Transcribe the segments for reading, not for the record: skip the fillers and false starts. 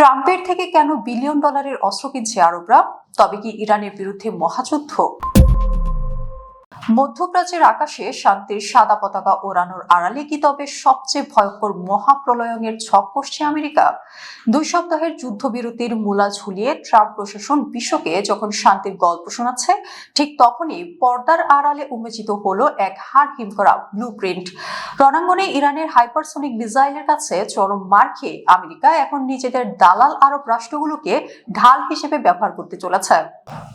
ট্রাম্পের থেকে কেন বিলিয়ন ডলারের অস্ত্র কিনছে আরবরা? তবে কি ইরানের বিরুদ্ধে মহাযুদ্ধ? মধ্যপ্রাচ্যের আকাশে শান্তির সাদা পতাকা ওড়ানোর আড়ালে কি তবে সবচেয়ে ভয়ঙ্কর মহাপ্রলয়ের ছক কষছে আমেরিকা? 2 সপ্তাহের যুদ্ধবিরতির মূলা ঝুলিয়ে ট্রাম্প প্রশাসন বিশ্বকে যখন শান্তির গল্প শোনাচ্ছে, ঠিক তখনই পর্দার আড়ালে উন্মোচিত হলো এক হাড় হিম করা ব্লুপ্রিন্ট। রণাঙ্গনে ইরানের হাইপারসোনিক মিসাইলের কাছে চরম মার খেয়ে আমেরিকা এখন নিজেদের দালাল আরব রাষ্ট্রগুলোকে ঢাল হিসেবে ব্যবহার করতে চলেছে।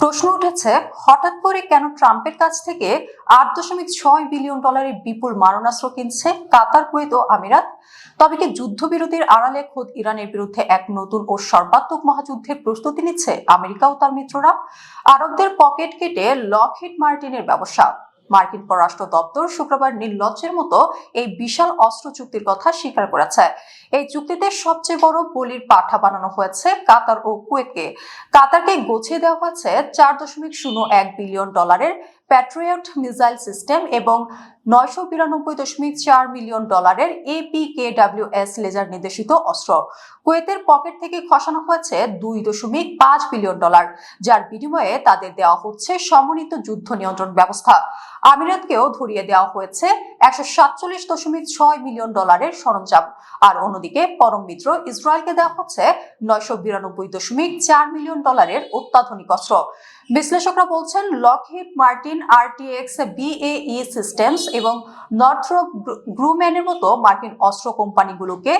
প্রশ্ন উঠেছে, হঠাৎ করে কেন ট্রাম্পের কাছ থেকে 8.6 বিলিয়ন ডলারের বিপুল মারণাস্ত্র কিনছে কাতার, কুয়েত ও আমিরাত? তবে কি যুদ্ধবিরতির আড়ালে খোদ ইরানের বিরুদ্ধে এক নতুন ও সর্বাত্মক মহাযুদ্ধের প্রস্তুতি নিচ্ছে আমেরিকা ও তার মিত্ররা? আরবদের পকেট কেটে লকহিড মার্টিনের ব্যবসা। মার্কিন পররাষ্ট্র দপ্তর শুক্রবার নির্লজ্জের মতো এই বিশাল অস্ত্র চুক্তির কথা স্বীকার করেছে। এই চুক্তিতে সবচেয়ে বড় বলির পাঠা বানানো হয়েছে কাতার ও কুয়েতকে। কাতারকে গছিয়ে দেওয়া হয়েছে 4.01 বিলিয়ন ডলারের প্যাট্রিয়ট মিসাইল সিস্টেম এবং 992.4 মিলিয়ন ডলারের APKWS লেজার নির্দেশিত অস্ত্র। কুয়েতের পকেট থেকে খসানো হয়েছে 2.5 বিলিয়ন ডলার, যার বিনিময়ে তাদের দেওয়া হচ্ছে সমন্বিত যুদ্ধ নিয়ন্ত্রণ ব্যবস্থা। আমিরাতকেও ধরিয়ে দেওয়া হয়েছে 147.6 মিলিয়ন ডলারের সরঞ্জাম। আর অন্যদিকে পরম মিত্র ইসরায়েলকে দেওয়া হচ্ছে 992.4 মিলিয়ন ডলারের অত্যাধুনিক অস্ত্র। বিশ্লেষকরা বলছেন, Lockheed Martin, RTX BAE systems এবং নর্থ্রপ গ্রুম্যানের মতো মার্কিন অস্ত্র কোম্পানিগুলোকে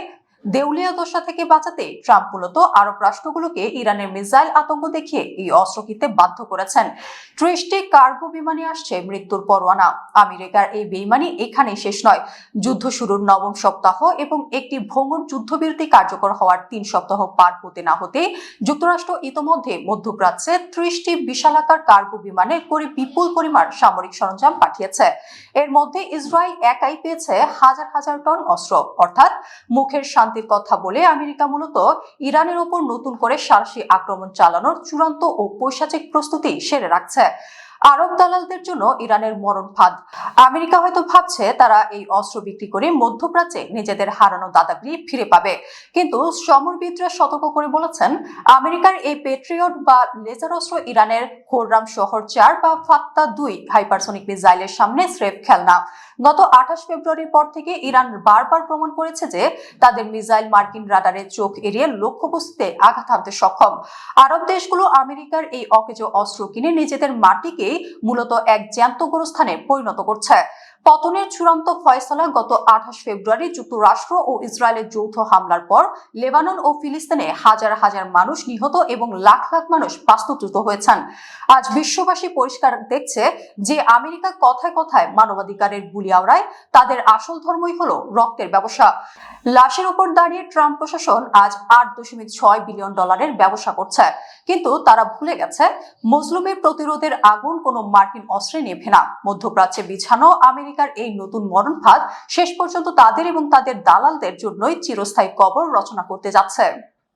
দেউলিয়া দশা থেকে বাঁচাতে ট্রাম্প মূলত আরব রাষ্ট্রগুলোকে ইরানের মিসাইল আতঙ্ক দেখিয়ে এই অস্ত্র কিনতে বাধ্য করেছেন। 30টি কার্গো বিমানে আসছে মৃত্যুর পরোয়ানা। আমেরিকার এই বেইমানি এখানেই শেষ নয়। যুদ্ধ শুরুর 9ম সপ্তাহ এবং একটি ভঙ্গুর যুদ্ধবিরতি কার্যকর হওয়ার 3 সপ্তাহ পার হতে না হতেই যুক্তরাষ্ট্র ইতোমধ্যে মধ্যপ্রাচ্যে 30টি বিশালাকার কার্গো বিমানে করে বিপুল পরিমাণ সামরিক সরঞ্জাম পাঠিয়েছে। এর মধ্যে ইসরায়েল একাই পেয়েছে হাজার হাজার টন অস্ত্র। অর্থাৎ মুখের শান্তির কথা বলে আমেরিকা মূলত ইরানের উপর নতুন করে সরাসরি আক্রমণ চালানোর চূড়ান্ত ও পৈশাচিক প্রস্তুতি সেরে রাখছে। আরব দালালদের জন্য ইরানের মরণ ফাঁদ। আমেরিকা হয়তো ভাবছে তারা এই অস্ত্র বিক্রি করে মধ্যপ্রাচ্যে নিজেদের হারানো দাদাগিরি ফিরে পাবে, কিন্তু সমরবিদরা সতর্ক করে বলেছেন, আমেরিকার এই পেট্রিয়ট বা লেজার অস্ত্র ইরানের খোররাম শহর 4 বা ফাত্তা 2 হাইপারসোনিক মিসাইলের সামনে স্রেফ খেলনা। গত 28 ফেব্রুয়ারির পর থেকে ইরান বারবার প্রমাণ করেছে যে তাদের মিসাইল মার্কিন রাডারের চোখ এড়িয়ে লক্ষ্যবস্তুতে আঘাত হানতে সক্ষম। আরব দেশগুলো আমেরিকার এই অকেজো অস্ত্র কিনে নিজেদের মাটিকে মূলত এক জ্যান্ত গোরস্থানে পরিণত করছে। পতনের চূড়ান্ত ফয়সালা গত 28 ফেব্রুয়ারি যুক্তরাষ্ট্র ও ইসরায়েলের যৌথ হামলার পর লেবানন ও ফিলিস্তিনে হাজার হাজার মানুষ নিহত এবং লাখ লাখ মানুষ বাস্তুচ্যুত হয়েছেন। আজ বিশ্ববাসী পরিষ্কার দেখছে যে আমেরিকা কথায় কথায় মানবাধিকারের বুলি আওড়ায়, তাদের আসল ধর্মই হলো রক্তের ব্যবসা। লাশের উপর দাঁড়িয়ে ট্রাম্প প্রশাসন আজ 8.6 বিলিয়ন ডলারের ব্যবসা করছে, কিন্তু তারা ভুলে গেছে মজলুমের প্রতিরোধের আগুন কোনো মার্কিন অস্ত্রে নেভে না। মধ্যপ্রাচ্যে বিছানো আমেরিকার এই নতুন মরণ ফাঁদ শেষ পর্যন্ত তাদের এবং তাদের দালালদের জন্যই চিরস্থায়ী কবর রচনা করতে যাচ্ছে।